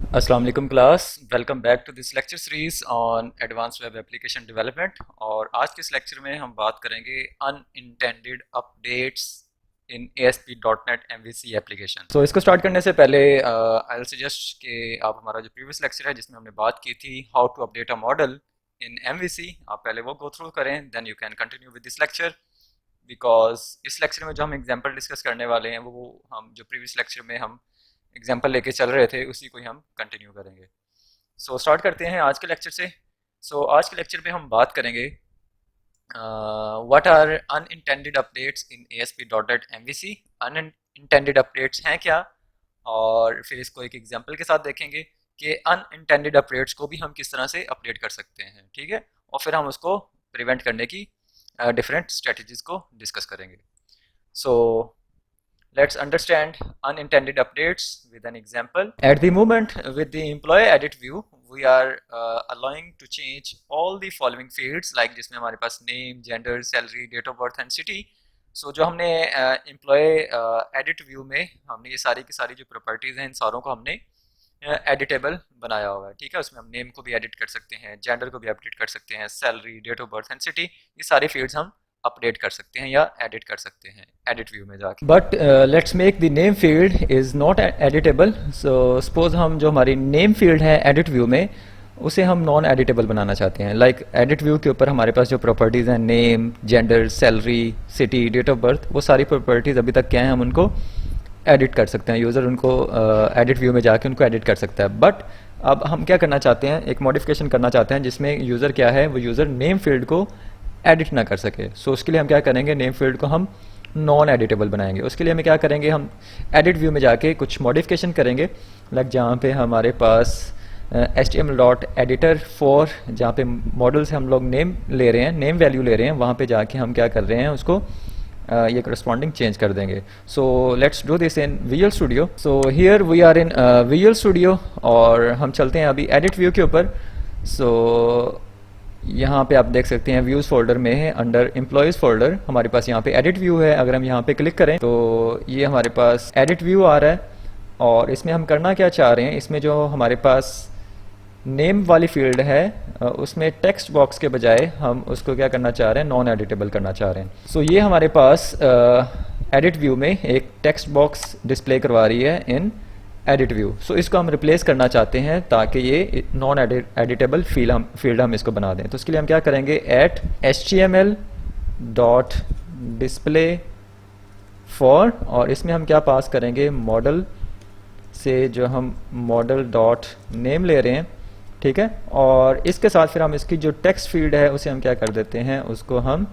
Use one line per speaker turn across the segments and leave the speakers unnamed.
अस्सलाम वालेकुम class, welcome back to this lecture series on advance web application development. और आज के इस लेक्चर में हम बात करेंगे unintended updates in ASP.NET MVC application. So इसको स्टार्ट करने से पहले आई विल सजेस्ट कि आप हमारा जो प्रीवियस लेक्चर है जिसमें हमने बात की थी how to update a model in MVC, आप पहले वो गो थ्रू करें, then you can continue with this lecture. Because इस लेक्चर में जो हम एग्जाम्पल डिस्कस करने वाले हैं वो हम जो प्रीवियस लेक्चर में हम एग्जाम्पल लेके चल रहे थे उसी को ही हम कंटिन्यू करेंगे। सो स्टार्ट करते हैं आज के लेक्चर से। आज के लेक्चर में हम बात करेंगे what are unintended updates in ASP.NET MVC। Unintended updates हैं क्या, और फिर इसको एक एग्जांपल के साथ देखेंगे कि अनइंटेंडेड अपडेट्स को भी हम किस तरह से अपडेट कर सकते हैं, ठीक है। और फिर हम उसको प्रिवेंट करने की डिफरेंट स्ट्रेटजीज को डिस्कस करेंगे। सो let's understand unintended updates with an example. At the moment, with the employee edit view, we are allowing to change all the following fields, like जिसमें हमारे पास name, gender, salary, date of birth and city. So जो हमने employee edit view में हमने ये सारी की सारी जो properties हैं इन सारों को हमने एडिटेबल बनाया हुआ है, ठीक है। उसमें हम नेम को भी एडिट कर सकते हैं, जेंडर को भी अपडेट कर सकते हैं, salary, date of birth and city, ये सारे फील्ड्स हम अपडेट कर सकते हैं या एडिट कर सकते हैं एडिट व्यू में जाके। But let's make the name field is not editable. So suppose हम जो हमारी नेम फील्ड है एडिट व्यू में उसे हम नॉन एडिटेबल बनाना चाहते हैं। लाइक एडिट व्यू के ऊपर हमारे पास जो प्रॉपर्टीज़ हैं name, gender, salary, city, date of birth, वो सारी प्रॉपर्टीज़ अभी तक क्या हैं, हम उनको एडिट कर सकते हैं। यूज़र उनको एडिट व्यू में जाके उनको एडिट कर सकता है। बट अब हम क्या करना चाहते हैं, एक मॉडिफिकेशन करना चाहते हैं जिसमें यूज़र क्या है, वो यूज़र नेम फील्ड को एडिट ना कर सके। सो उसके लिए हम क्या करेंगे, नेम फील्ड को हम नॉन एडिटेबल बनाएंगे। उसके लिए हमें क्या करेंगे, हम एडिट व्यू में जाके कुछ मॉडिफिकेशन करेंगे। लाइक जहाँ पे हमारे पास HTML.editor फॉर, जहाँ पे मॉडल से हम लोग नेम ले रहे हैं, नेम वैल्यू ले रहे हैं, वहाँ पे जाके हम क्या कर रहे हैं, उसको ये करस्पॉन्डिंग चेंज कर देंगे। So let's do this in Visual Studio. So here we are in Visual Studio और हम चलते हैं अभी एडिट व्यू के ऊपर। सो यहाँ पे आप देख सकते हैं व्यूज़ फोल्डर में है, अंडर एम्प्लॉयज़ फोल्डर हमारे पास यहाँ पे एडिट व्यू है। अगर हम यहाँ पे क्लिक करें तो ये हमारे पास एडिट व्यू आ रहा है। और इसमें हम करना क्या चाह रहे हैं, इसमें जो हमारे पास नेम वाली फील्ड है उसमें टेक्स्ट बॉक्स के बजाय हम उसको क्या करना चाह रहे हैं, नॉन एडिटेबल करना चाह रहे हैं। सो ये हमारे पास एडिट व्यू में एक टेक्स्ट बॉक्स डिस्प्ले करवा रही है इन एडिट व्यू। सो इसको हम रिप्लेस करना चाहते हैं ताकि ये नॉन एडिटेबल फील्ड हम इसको बना दें। तो उसके लिए हम क्या करेंगे, एट HTML.display फॉर, और इसमें हम क्या पास करेंगे, मॉडल से जो हम मॉडल डॉट नेम ले रहे हैं, ठीक है। और इसके साथ फिर हम इसकी जो टेक्स्ट फील्ड है उसे हम क्या कर देते हैं, उसको हम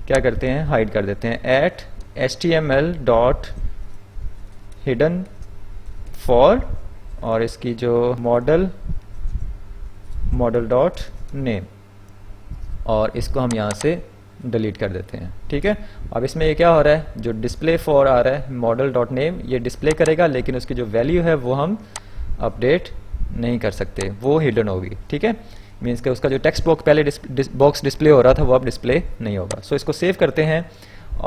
क्या करते हैं, हाइड कर देते हैं। एट HTML.hidden फॉर, और इसकी जो मॉडल डॉट नेम, और इसको हम यहाँ से डिलीट कर देते हैं, ठीक है। अब इसमें ये क्या हो रहा है, जो डिस्प्ले फॉर आ रहा है मॉडल डॉट नेम, ये डिस्प्ले करेगा लेकिन उसकी जो वैल्यू है वो हम अपडेट नहीं कर सकते, वो हिडन होगी, ठीक है। मीन्स कि उसका जो टेक्स्ट बॉक्स पहले बॉक्स डिस्प्ले हो रहा था वो अब डिस्प्ले नहीं होगा। सो इसको सेव करते हैं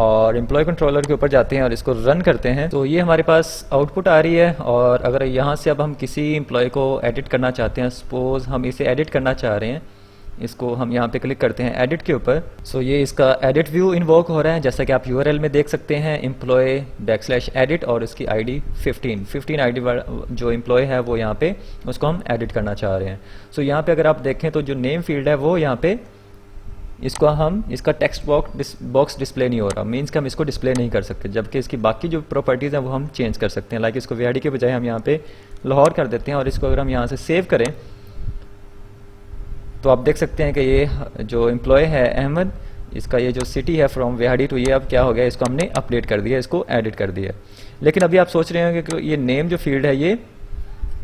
और एम्प्लॉय कंट्रोलर के ऊपर जाते हैं और इसको रन करते हैं। तो ये हमारे पास आउटपुट आ रही है। और अगर यहाँ से अब हम किसी एम्प्लॉय को एडिट करना चाहते हैं, सपोज हम इसे एडिट करना चाह रहे हैं, इसको हम यहाँ पे क्लिक करते हैं एडिट के ऊपर। सो ये इसका एडिट व्यू इन्वोक हो रहा है, जैसा कि आप URL में देख सकते हैं, employee/edit और इसकी ID 15 ID जो एम्प्लॉय है वो यहाँ पे उसको हम एडिट करना चाह रहे हैं। सो यहाँ पे अगर आप देखें तो जो नेम फील्ड है वो यहाँ पे इसका टेक्स्ट बॉक्स डिस्प्ले नहीं हो रहा, मीन्स कि हम इसको डिस्प्ले नहीं कर सकते, जबकि इसकी बाकी जो प्रॉपर्टीज़ हैं वो हम चेंज कर सकते हैं। लाइक इसको VID के बजाय हम यहाँ पे लाहौर कर देते हैं और इसको अगर हम यहाँ से सेव करें तो आप देख सकते हैं कि ये जो एम्प्लॉय है अहमद, इसका ये जो सिटी है फ्रॉम VID, तो ये अब क्या हो गया, इसको हमने अपडेट कर दिया, इसको एडिट कर दिया। लेकिन अभी आप सोच रहे होंगे कि ये नेम जो फील्ड है ये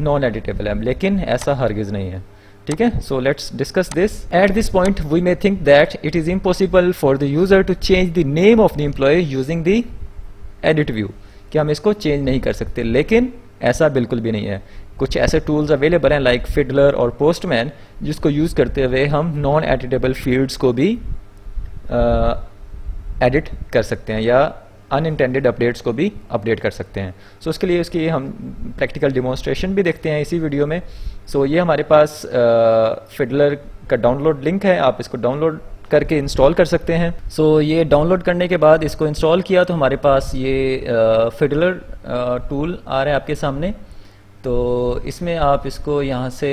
नॉन एडिटेबल है, लेकिन ऐसा हरगिज़ नहीं है, ठीक है। So let's discuss this. At this point we may think that it is impossible for the user to change the name of the employee using the edit view, कि हम इसको चेंज नहीं कर सकते, लेकिन ऐसा बिल्कुल भी नहीं है। कुछ ऐसे टूल्स अवेलेबल हैं लाइक फिडलर और पोस्टमैन, जिसको यूज़ करते हुए हम नॉन एडिटेबल फील्ड्स को भी एडिट कर सकते हैं या अनइंटेंडेड अपडेट्स को भी अपडेट कर सकते हैं। सो उसके लिए उसकी हम प्रैक्टिकल डिमॉन्स्ट्रेशन भी देखते हैं इसी वीडियो में। सो ये हमारे पास फिडलर का डाउनलोड लिंक है, आप इसको डाउनलोड करके इंस्टॉल कर सकते हैं। सो ये डाउनलोड करने के बाद इसको इंस्टॉल किया तो हमारे पास ये फिडलर टूल आ रहा है आपके सामने। तो इसमें आप इसको यहाँ से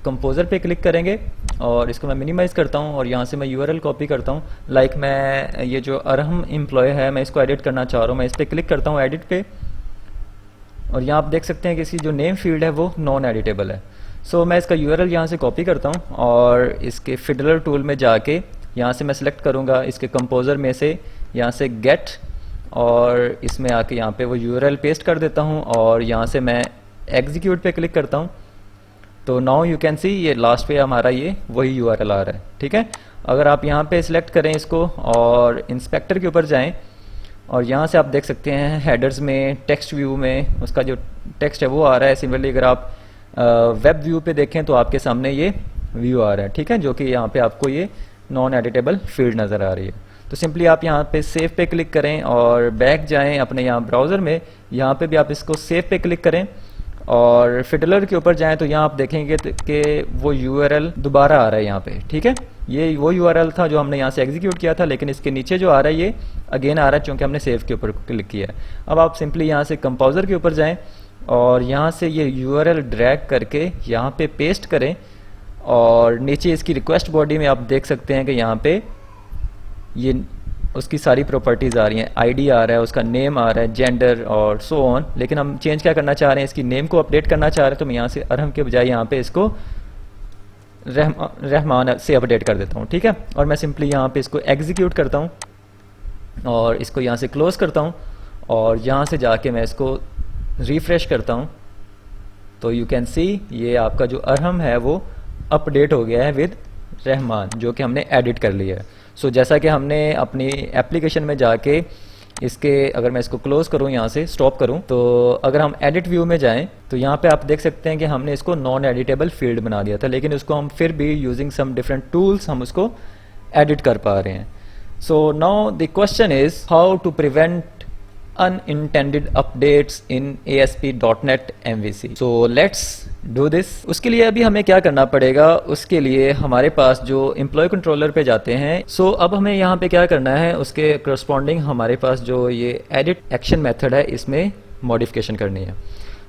कंपोज़र पे क्लिक करेंगे और इसको मैं मिनिमाइज़ करता हूँ और यहाँ से मैं यूआरएल कॉपी करता हूँ। लाइक मैं ये जो अरहम एम्प्लॉय है मैं इसको एडिट करना चाह रहा हूँ, मैं इस पर क्लिक करता हूँ एडिट पे, और यहाँ आप देख सकते हैं कि इसकी जो नेम फील्ड है वो नॉन एडिटेबल है। सो मैं इसका यूआरएल यहाँ से कॉपी करता हूँ और इसके फिडलर टूल में जाके यहाँ से मैं सिलेक्ट करूँगा इसके कंपोज़र में से यहाँ से गेट, और इसमें आके यहाँ पे वो यूआरएल पेस्ट कर देता हूँ और यहाँ से मैं एग्जीक्यूट पे क्लिक करता हूँ। तो नाउ यू कैन सी ये लास्ट पे हमारा ये वही यूआरएल आ रहा है। ठीक है, अगर आप यहाँ पे सिलेक्ट करें इसको और इंस्पेक्टर के ऊपर जाएं और यहाँ से आप देख सकते हैं हेडर्स में टेक्स्ट व्यू में उसका जो टेक्स्ट है वो आ रहा है। सिमिलरली अगर आप वेब व्यू पे देखें तो आपके सामने ये व्यू आ रहा है। ठीक है, जो कि यहाँ पे आपको ये नॉन एडिटेबल फील्ड नज़र आ रही है। तो सिंपली आप यहाँ पे सेव पे क्लिक करें और बैक जाएं अपने यहाँ ब्राउज़र में, यहाँ पे भी आप इसको सेव पे क्लिक करें और फिडलर के ऊपर जाएं तो यहाँ आप देखेंगे कि वो यूआरएल दोबारा आ रहा है यहाँ पे। ठीक है, ये वो यूआरएल था जो हमने यहाँ से एग्जीक्यूट किया था, लेकिन इसके नीचे जो आ रहा है ये अगेन आ रहा है क्योंकि हमने सेव के ऊपर क्लिक किया है। अब आप सिंपली यहाँ से कंपोज़र के ऊपर जाएं और यहाँ से ये यूआरएल ड्रैग करके यहाँ पे पेस्ट करें और नीचे इसकी रिक्वेस्ट बॉडी में आप देख सकते हैं कि यहाँ पे ये उसकी सारी प्रॉपर्टीज़ आ रही हैं, आईडी आ रहा है, उसका नेम आ रहा है, जेंडर और सो ऑन। लेकिन हम चेंज क्या करना चाह रहे हैं, इसकी नेम को अपडेट करना चाह रहे हैं, तो मैं यहाँ से अरहम के बजाय यहाँ पे इसको रहमान से अपडेट कर देता हूँ। ठीक है, और मैं सिंपली यहाँ पे इसको एग्जीक्यूट करता हूँ और इसको यहाँ से क्लोज़ करता हूँ और यहाँ से जाके मैं इसको रिफ़्रेश करता हूँ तो यू कैन सी ये आपका जो अरहम है वो अपडेट हो गया है विद रहमान, जो कि हमने एडिट कर लिया है। सो जैसा कि हमने अपनी एप्लीकेशन में जाके इसके, अगर मैं इसको क्लोज़ करूं यहाँ से स्टॉप करूं, तो अगर हम एडिट व्यू में जाएं तो यहाँ पे आप देख सकते हैं कि हमने इसको नॉन एडिटेबल फील्ड बना दिया था, लेकिन उसको हम फिर भी यूजिंग सम डिफरेंट टूल्स हम उसको एडिट कर पा रहे हैं। So now the question is how to prevent unintended updates in ASP.NET MVC. So let's do this. उसके लिए अभी हमें क्या करना पड़ेगा, उसके लिए हमारे पास जो एम्प्लॉय कंट्रोलर पे जाते हैं। सो अब हमें यहाँ पे क्या करना है, उसके करस्पॉन्डिंग हमारे पास जो ये एडिट एक्शन मेथड है इसमें मॉडिफिकेशन करनी है।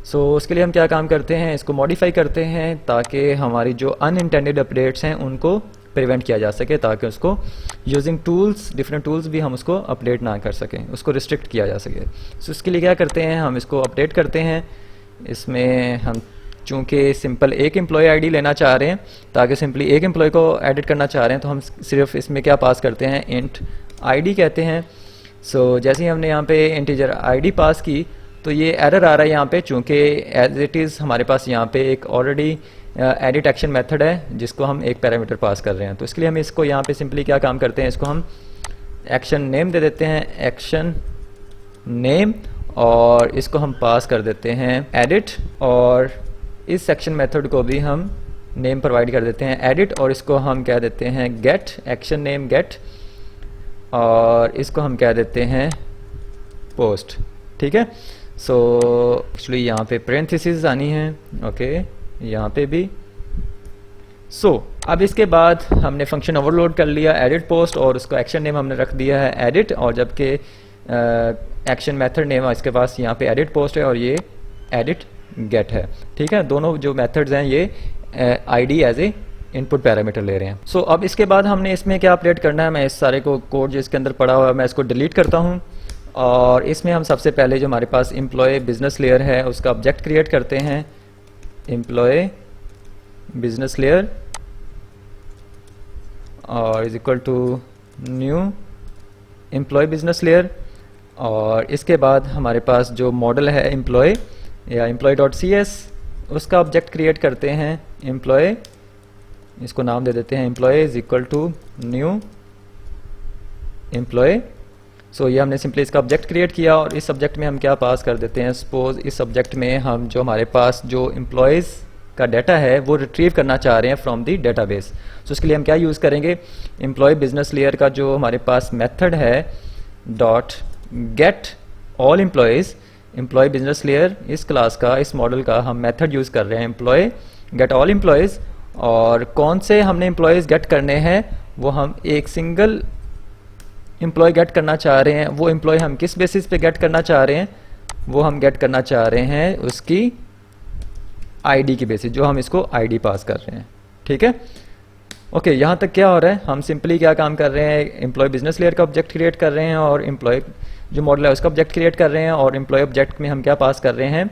सो उसके लिए हम क्या काम करते हैं, इसको मॉडिफाई करते हैं ताकि हमारी जो अनइंटेंडेड अपडेट्स हैं उनको प्रिवेंट किया जा सके, ताकि उसको यूजिंग टूल्स, डिफरेंट टूल्स भी हम उसको अपडेट ना कर सकें, उसको रिस्ट्रिक्ट किया जा सके। सो इसके लिए क्या करते हैं, हम इसको अपडेट करते हैं। इसमें हम चूँकि सिंपल एक एम्प्लॉय आईडी लेना चाह रहे हैं, ताकि सिंपली एक एम्प्लॉय को एडिट करना चाह रहे हैं, तो हम सिर्फ इसमें क्या पास करते हैं, इंट आईडी कहते हैं। सो जैसे ही हमने यहाँ पे इंटीजर आईडी पास की तो ये एरर आ रहा है यहाँ पे, चूँकि एज इट इज़ हमारे पास यहाँ पे एक ऑलरेडी एडिट एक्शन मेथड है जिसको हम एक पैरामीटर पास कर रहे हैं। तो इसके लिए हम इसको यहाँ पे सिंपली क्या काम करते हैं, इसको हम एक्शन नेम दे देते हैं, एक्शन नेम, और इसको हम पास कर देते हैं एडिट, और इस सेक्शन मेथड को भी हम नेम प्रोवाइड कर देते हैं एडिट, और इसको हम कह देते हैं गेट, एक्शन नेम गेट, और इसको हम कह देते हैं पोस्ट। ठीक है, सो एक्चुअली यहाँ पे पेरेंथेसिस आनी है, ओके यहाँ पे भी। सो अब इसके बाद हमने फंक्शन ओवरलोड कर लिया एडिट पोस्ट, और उसको एक्शन नेम हमने रख दिया है एडिट, और जबकि एक्शन मेथड नेम इसके पास यहाँ पे एडिट पोस्ट है और ये एडिट गेट है। ठीक है, दोनों जो मेथड्स हैं ये ID as a input parameter ले रहे हैं। सो अब इसके बाद हमने इसमें क्या अपडेट करना है, मैं इस सारे को कोड जो इसके अंदर पड़ा हुआ है मैं इसको डिलीट करता हूँ, और इसमें हम सबसे पहले जो हमारे पास एम्प्लॉय बिजनेस लेयर है उसका ऑब्जेक्ट क्रिएट करते हैं, एम्प्लॉय बिजनेस लेयर, और is equal to new employ business layer, और इसके बाद हमारे पास जो मॉडल है एम्प्लॉय या employee.cs उसका ऑब्जेक्ट क्रिएट करते हैं एम्प्लॉय, इसको नाम दे देते हैं employee is equal to new employee. So ये हमने सिंपली इसका ऑब्जेक्ट क्रिएट किया, और इस सब्जेक्ट में हम क्या पास कर देते हैं, सपोज इस सब्जेक्ट में हम जो हमारे पास जो एम्प्लॉयज़ का डाटा है वो रिट्रीव करना चाह रहे हैं फ्रॉम दी डेटाबेस। सो इसके लिए हम क्या यूज़ करेंगे, एम्प्लॉय बिजनेस लेयर का जो हमारे पास मेथड है dot get all employs, employ business layer इस क्लास का, इस मॉडल का हम मेथड यूज़ कर रहे हैं एम्प्लॉय गेट ऑल एम्प्लॉयज़, और कौन से हमने एम्प्लॉयज़ गेट करने हैं, वो हम एक सिंगल एम्प्लॉय गेट करना चाह रहे हैं। वो एम्प्लॉय हम किस बेसिस पे गेट करना चाह रहे हैं, वो हम गेट करना चाह रहे हैं उसकी आईडी की बेसिस, जो हम इसको आईडी पास कर रहे हैं। ठीक है, ओके यहाँ तक क्या हो रहा है, हम सिंपली क्या काम कर रहे हैं, एम्प्लॉय बिजनेस लेयर का ऑब्जेक्ट क्रिएट कर रहे हैं और एम्प्लॉय जो मॉडल है उसका ऑब्जेक्ट क्रिएट कर रहे हैं, और एम्प्लॉय ऑब्जेक्ट में हम क्या पास कर रहे हैं,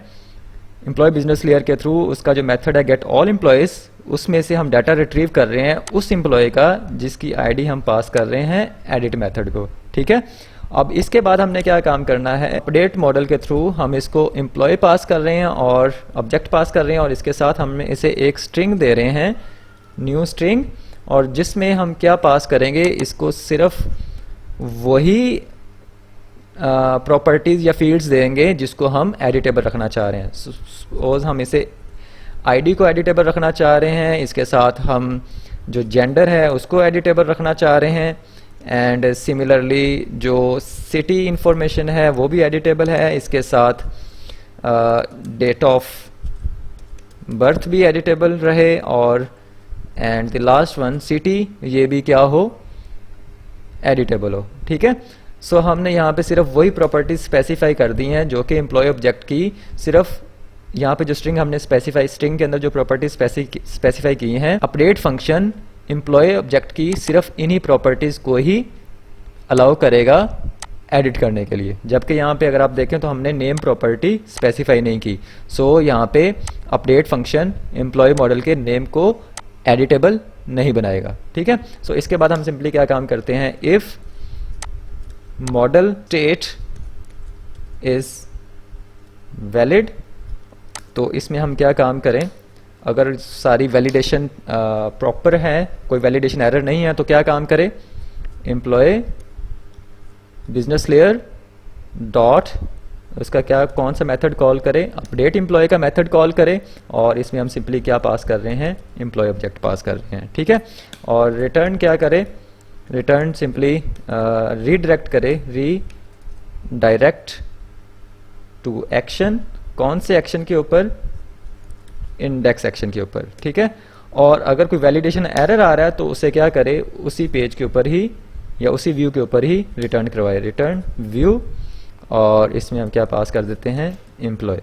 एम्प्लॉय बिजनेस लेयर के थ्रू उसका जो मेथड है गेट ऑल एम्प्लॉयज़, उसमें से हम डाटा रिट्रीव कर रहे हैं उस एम्प्लॉय का जिसकी आईडी हम पास कर रहे हैं एडिट मेथड को। ठीक है, अब इसके बाद हमने क्या काम करना है, अपडेट मॉडल के थ्रू हम इसको एम्प्लॉय पास कर रहे हैं और ऑब्जेक्ट पास कर रहे हैं, और इसके साथ हम इसे एक स्ट्रिंग दे रहे हैं, न्यू स्ट्रिंग, और जिसमें हम क्या पास करेंगे, इसको सिर्फ वही प्रॉपर्टीज़ या फील्ड्स देंगे जिसको हम एडिटेबल रखना चाह रहे हैं। सपोज हम इसे आईडी को एडिटेबल रखना चाह रहे हैं, इसके साथ हम जो जेंडर है उसको एडिटेबल रखना चाह रहे हैं, एंड सिमिलरली जो सिटी इंफॉर्मेशन है वो भी एडिटेबल है, इसके साथ डेट ऑफ बर्थ भी एडिटेबल रहे, और and the last one city, ये भी क्या हो, एडिटेबल हो। ठीक है, सो हमने यहाँ पे सिर्फ वही प्रॉपर्टीज स्पेसिफाई कर दी हैं जो कि एम्प्लॉय ऑब्जेक्ट की, सिर्फ यहाँ पे जो स्ट्रिंग हमने स्पेसिफाई, स्ट्रिंग के अंदर जो प्रॉपर्टीज स्पेसिफाई की हैं, अपडेट फंक्शन एम्प्लॉय ऑब्जेक्ट की सिर्फ इन्हीं प्रॉपर्टीज को ही अलाउ करेगा एडिट करने के लिए, जबकि यहाँ पे अगर आप देखें तो हमने नेम प्रॉपर्टी स्पेसिफाई नहीं की। सो यहाँ पे अपडेट फंक्शन एम्प्लॉय मॉडल के नेम को एडिटेबल नहीं बनाएगा। ठीक है, सो इसके बाद हम सिंपली क्या काम करते हैं, if model state is valid, तो इसमें हम क्या काम करें, अगर सारी वैलिडेशन प्रॉपर है, कोई वैलिडेशन एरर नहीं है, तो क्या काम करें, एम्प्लॉय बिजनेस लेयर डॉट, उसका क्या कौन सा मेथड कॉल करें, अपडेट एम्प्लॉय का मेथड कॉल करें, और इसमें हम सिंपली क्या पास कर रहे हैं, एम्प्लॉय ऑब्जेक्ट पास कर रहे हैं। ठीक है, और रिटर्न क्या करें, रिटर्न सिंपली रीडायरेक्ट करें, रीडायरेक्ट टू एक्शन, कौन से एक्शन के ऊपर, इंडेक्स एक्शन के ऊपर। ठीक है, और अगर कोई वैलिडेशन एरर आ रहा है तो उसे क्या करे, उसी पेज के ऊपर ही या उसी व्यू के ऊपर ही रिटर्न करवाए, रिटर्न व्यू, और इसमें हम क्या पास कर देते हैं, एम्प्लॉय।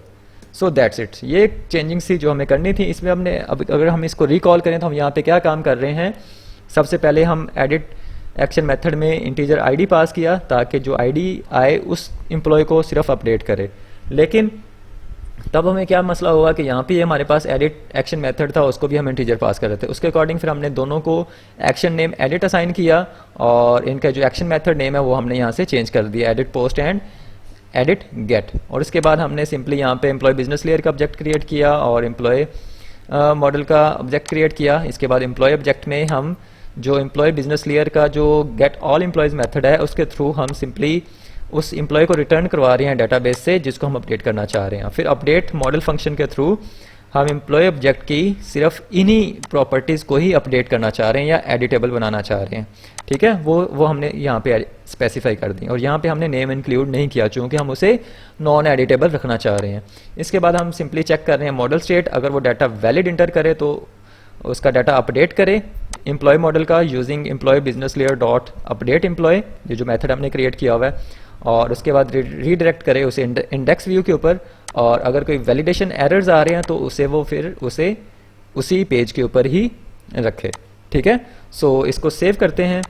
सो दैट्स इट, ये एक चेंजिंग सी जो हमें करनी थी इसमें हमने, अब अगर हम इसको रिकॉल करें तो हम यहाँ पे क्या काम कर रहे हैं, सबसे पहले हम एडिट एक्शन मेथड में इंटीजर आईडी पास किया ताकि जो आईडी आए उस एम्प्लॉय को सिर्फ अपडेट करे, लेकिन तब हमें क्या मसला हुआ कि यहाँ पे हमारे पास एडिट एक्शन मेथड था, उसको भी हम इंटीजर पास कर रहे थे, उसके अकॉर्डिंग फिर हमने दोनों को एक्शन नेम एडिट असाइन किया, और इनका जो एक्शन मेथड नेम है वो हमने यहाँ से चेंज कर दिया, edit post and edit get, और इसके बाद हमने सिंपली यहाँ पे एम्प्लॉय बिजनेस लेयर का ऑब्जेक्ट क्रिएट किया और एम्प्लॉय मॉडल का ऑब्जेक्ट क्रिएट किया। इसके बाद एम्प्लॉय ऑब्जेक्ट में हम जो एम्प्लॉय बिजनेस लेयर का जो गेट ऑल एम्प्लॉयज़ मेथड है उसके थ्रू हम सिंपली उस एम्प्लॉय को रिटर्न करवा रहे हैं डेटाबेस से जिसको हम अपडेट करना चाह रहे हैं। फिर अपडेट मॉडल फंक्शन के थ्रू हम एम्प्लॉय ऑब्जेक्ट की सिर्फ इन्हीं प्रॉपर्टीज़ को ही अपडेट करना चाह रहे हैं या एडिटेबल बनाना चाह रहे हैं। ठीक है, वो हमने यहाँ पे स्पेसिफाई कर दी, और यहाँ पे हमने नेम इंक्लूड नहीं किया चूँकि हम उसे नॉन एडिटेबल रखना चाह रहे हैं। इसके बाद हम सिंपली चेक कर रहे हैं मॉडल स्टेट, अगर वो डाटा वैलिड इंटर करे तो उसका डाटा अपडेट करे एम्प्लॉय मॉडल का using employ business layer dot update employ, ये जो मेथड हमने क्रिएट किया हुआ है, और उसके बाद रीडायरेक्ट करे उसे इंडेक्स व्यू के ऊपर, और अगर कोई वैलिडेशन एरर्स आ रहे हैं तो उसे वो फिर उसे उसी पेज के ऊपर ही रखे। ठीक है, सो इसको सेव करते हैं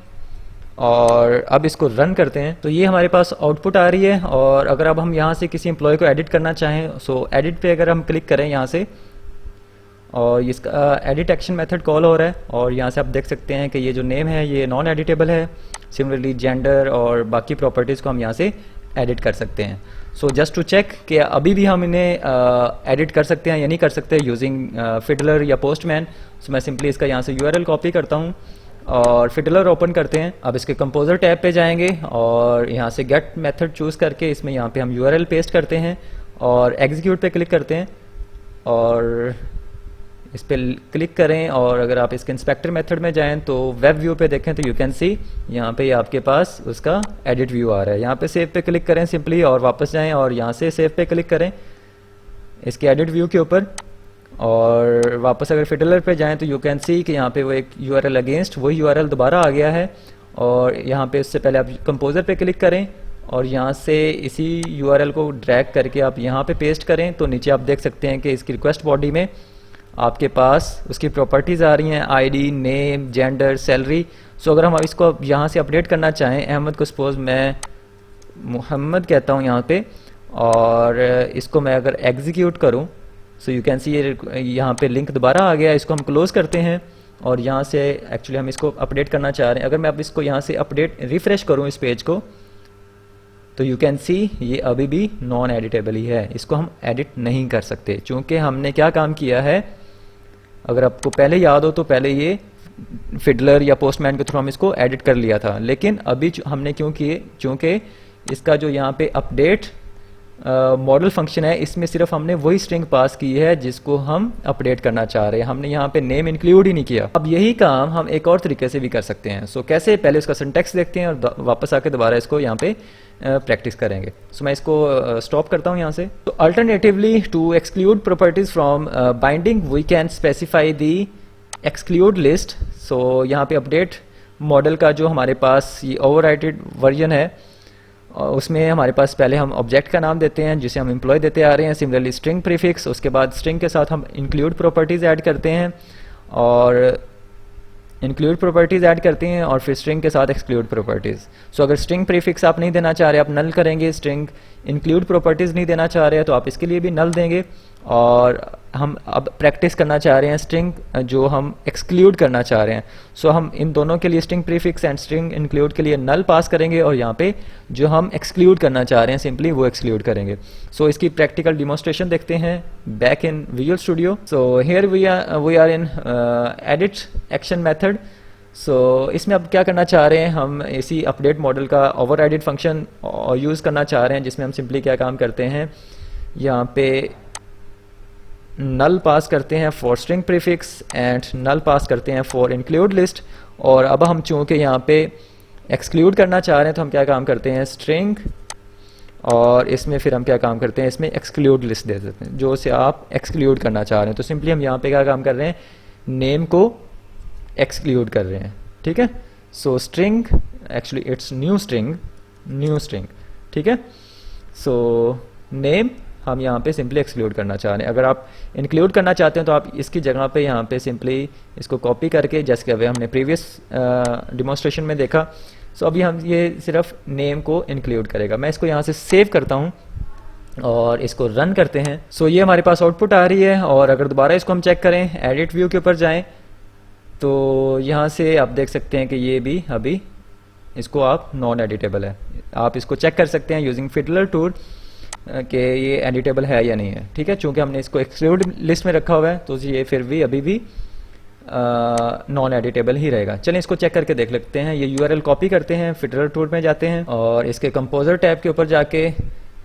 और अब इसको रन करते हैं, तो ये हमारे पास आउटपुट आ रही है। और अगर अब हम यहाँ से किसी एम्प्लॉय को एडिट करना चाहें, सो एडिट पे अगर हम क्लिक करें यहाँ से, और इसका एडिट एक्शन मेथड कॉल हो रहा है, और यहाँ से आप देख सकते हैं कि ये जो नेम है ये नॉन एडिटेबल है। सिमिलरली जेंडर और बाकी प्रॉपर्टीज़ को हम यहाँ से एडिट कर सकते हैं। सो जस्ट टू चेक कि अभी भी हम इन्हें एडिट कर सकते हैं या नहीं कर सकते यूजिंग फिडलर या पोस्टमैन। सो मैं सिंपली इसका यहाँ से यूआरएल कॉपी करता हूँ और फिडलर ओपन करते हैं। अब इसके कंपोजर टैब पे जाएंगे और यहाँ से गेट मेथड चूज़ करके इसमें यहाँ पे हम यूआरएल पेस्ट करते हैं और एग्जीक्यूट पे क्लिक करते हैं, और इस पर क्लिक करें और अगर आप इसके इंस्पेक्टर मेथड में जाएं तो वेब व्यू पे देखें तो यू कैन सी यहाँ पे आपके पास उसका एडिट व्यू आ रहा है। यहाँ पे सेव पे क्लिक करें सिंपली और वापस जाएं और यहाँ से सेव पे क्लिक करें इसके एडिट व्यू के ऊपर और वापस अगर फिडलर पे जाएं तो यू कैन सी कि यहाँ पे वो एक यूआरएल अगेंस्ट वही यूआरएल दोबारा आ गया है। और यहाँ पे उससे पहले आप कंपोजर पे क्लिक करें और यहाँ से इसी यूआरएल को ड्रैग करके आप यहाँ पे पेस्ट करें तो नीचे आप देख सकते हैं कि इसकी रिक्वेस्ट बॉडी में आपके पास उसकी प्रॉपर्टीज़ आ रही हैं, आईडी, नेम, जेंडर, सैलरी। सो अगर हम इसको यहाँ से अपडेट करना चाहें, अहमद को सपोज मैं मोहम्मद कहता हूँ यहाँ पे और इसको मैं अगर एग्जीक्यूट करूँ सो यू कैन सी यहाँ पे लिंक दोबारा आ गया। इसको हम क्लोज करते हैं और यहाँ से एक्चुअली हम इसको अपडेट करना चाह रहे हैं। अगर मैं अब इसको यहाँ से अपडेट रिफ्रेश करूँ इस पेज को तो यू कैन सी ये अभी भी नॉन एडिटेबल ही है, इसको हम एडिट नहीं कर सकते क्योंकि हमने क्या काम किया है, अगर आपको पहले याद हो तो पहले ये फिडलर या पोस्टमैन के थ्रू हम इसको एडिट कर लिया था। लेकिन अभी हमने क्यों किए, क्योंकि इसका जो यहाँ पे अपडेट मॉडल फंक्शन है इसमें सिर्फ हमने वही स्ट्रिंग पास की है जिसको हम अपडेट करना चाह रहे हैं, हमने यहाँ पे नेम इंक्लूड ही नहीं किया। अब यही काम हम एक और तरीके से भी कर सकते हैं। सो कैसे, पहले उसका सिंटैक्स देखते हैं और वापस आके दोबारा इसको यहाँ पे प्रैक्टिस करेंगे। सो मैं इसको स्टॉप करता हूँ यहाँ से। तो alternatively to exclude properties from binding we can specify the exclude list. So यहाँ पे अपडेट मॉडल का जो हमारे पास ये ओवरराइटेड वर्जन है उसमें हमारे पास पहले हम ऑब्जेक्ट का नाम देते हैं जिसे हम एम्प्लॉय देते आ रहे हैं, सिमिलरली स्ट्रिंग प्रीफिक्स, उसके बाद स्ट्रिंग के साथ हम इंक्लूड प्रॉपर्टीज़ ऐड करते हैं और इंक्लूड प्रॉपर्टीज़ ऐड करते हैं और फिर स्ट्रिंग के साथ एक्सक्लूड प्रॉपर्टीज़। सो अगर स्ट्रिंग प्रीफिक्स आप नहीं देना चाह रहे, आप नल करेंगे, स्ट्रिंग इंक्लूड प्रॉपर्टीज़ नहीं देना चाह रहे तो आप इसके लिए भी नल देंगे। और हम अब प्रैक्टिस करना चाह रहे हैं स्ट्रिंग जो हम एक्सक्लूड करना चाह रहे हैं। सो हम इन दोनों के लिए string prefix and string include के लिए नल पास करेंगे और यहाँ पे जो हम एक्सक्लूड करना चाह रहे हैं सिंपली वो एक्सक्लूड करेंगे। सो इसकी प्रैक्टिकल डिमोन्स्ट्रेशन देखते हैं back in Visual Studio. So here we are in edit action method. So इसमें अब क्या करना चाह रहे हैं, हम इसी अपडेट मॉडल का ओवर एडिट फंक्शन यूज़ करना चाह रहे हैं जिसमें हम सिंपली क्या काम करते हैं, यहाँ पे नल पास करते हैं for string prefix and null pass करते हैं फॉर इंक्लूड लिस्ट। और अब हम चूँकि यहाँ पे एक्सक्लूड करना चाह रहे हैं तो हम क्या काम करते हैं स्ट्रिंग और इसमें फिर हम क्या काम करते हैं इसमें एक्सक्लूड लिस्ट दे देते हैं जो से आप एक्सक्लूड करना चाह रहे हैं। तो सिंपली हम यहाँ पे क्या काम कर रहे हैं, नेम को एक्सक्लूड कर रहे हैं, ठीक है। सो string actually it's new string, ठीक है। सो नेम हम यहाँ पे सिंपली एक्सक्लूड करना चाह रहे हैं। अगर आप इंक्लूड करना चाहते हैं तो आप इसकी जगह पे यहाँ पे सिंपली इसको कॉपी करके, जैसे कि अभी हमने प्रीवियस डिमोन्स्ट्रेशन में देखा। सो अभी हम ये सिर्फ नेम को इंक्लूड करेगा। मैं इसको यहाँ से सेव करता हूँ और इसको रन करते हैं। सो ये हमारे पास आउटपुट आ रही है और अगर दोबारा इसको हम चेक करें, एडिट व्यू के ऊपर जाएँ तो यहाँ से आप देख सकते हैं कि ये भी अभी इसको आप नॉन एडिटेबल है। आप इसको चेक कर सकते हैं यूजिंग फिडलर टूल कि ये एडिटेबल है या नहीं है, ठीक है। चूँकि हमने इसको एक्सक्लूड लिस्ट में रखा हुआ है तो ये फिर भी अभी भी नॉन एडिटेबल ही रहेगा। चलिए इसको चेक करके देख लेते हैं। ये यूआरएल कॉपी करते हैं, फिडलर टूल में जाते हैं और इसके कंपोजर टैब के ऊपर जाके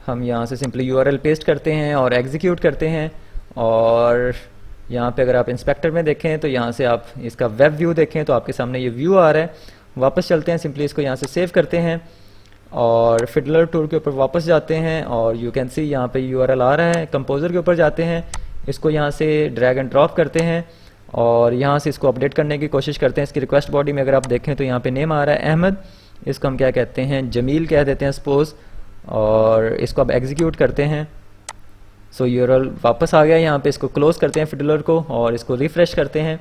हम यहाँ से सिंपली यूआरएल पेस्ट करते हैं और एग्जीक्यूट करते हैं। और यहाँ पे अगर आप इंस्पेक्टर में देखें तो यहाँ से आप इसका वेब व्यू देखें तो आपके सामने ये व्यू आ रहा है। वापस चलते हैं, सिंपली इसको यहाँ से सेव करते हैं और फिडलर टूल के ऊपर वापस जाते हैं और यू कैन सी यहाँ पे यूआरएल आ रहा है। कंपोजर के ऊपर जाते हैं, इसको यहाँ से ड्रैग एंड ड्रॉप करते हैं और यहाँ से इसको अपडेट करने की कोशिश करते हैं। इसकी रिक्वेस्ट बॉडी में अगर आप देखें तो यहाँ पे नेम आ रहा है अहमद, इसको हम क्या कहते हैं जमील कह देते हैं सपोज, और इसको अब एग्जीक्यूट करते हैं। सो यूआरएल वापस आ गया। यहाँ पे इसको क्लोज करते हैं फिडलर को और इसको रिफ्रेश करते हैं।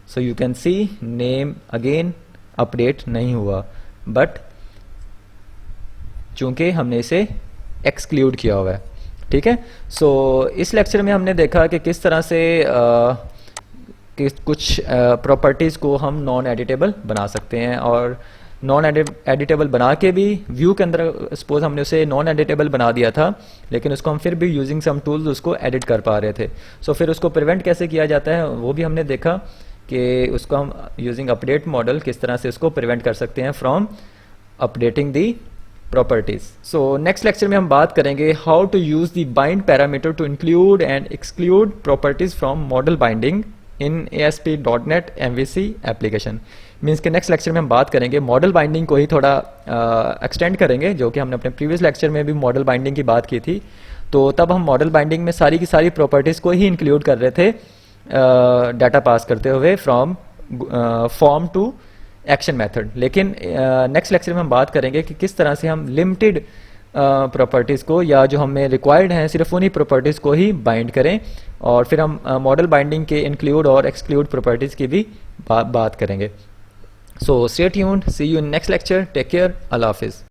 So you can see name again update नहीं हुआ, बट चूंकि हमने इसे एक्सक्लूड किया हुआ है, ठीक है। सो इस लेक्चर में हमने देखा कि किस तरह से कुछ प्रॉपर्टीज़ को हम नॉन एडिटेबल बना सकते हैं और नॉन एडिटेबल बना के भी व्यू के अंदर सपोज हमने उसे नॉन एडिटेबल बना दिया था लेकिन उसको हम फिर भी यूजिंग सम टूल्स उसको एडिट कर पा रहे थे। सो फिर उसको प्रिवेंट कैसे किया जाता है वो भी हमने देखा कि उसको हम यूजिंग अपडेट मॉडल किस तरह से उसको प्रिवेंट कर सकते हैं from updating the properties. So next lecture में हम बात करेंगे how to use the bind parameter to include and exclude properties from model binding in ASP.NET MVC application. Means के नेक्स्ट लेक्चर में हम बात करेंगे मॉडल बाइंडिंग को ही थोड़ा एक्सटेंड करेंगे, जो कि हमने अपने प्रीवियस लेक्चर में भी मॉडल बाइंडिंग की बात की थी। तो तब हम मॉडल बाइंडिंग में सारी की सारी प्रॉपर्टीज़ को ही इंक्लूड कर रहे थे डाटा पास करते हुए from form to action method. लेकिन नेक्स्ट लेक्चर में हम बात करेंगे कि किस तरह से हम लिमिटेड प्रॉपर्टीज़ को, या जो हमें रिक्वायर्ड हैं सिर्फ उन्हीं प्रॉपर्टीज़ को ही बाइंड करें, और फिर हम मॉडल बाइंडिंग के इंक्लूड और एक्सक्लूड प्रॉपर्टीज़ की भी बात करेंगे। So stay tuned, see you in next lecture, take care, अल्लाह हाफिज़।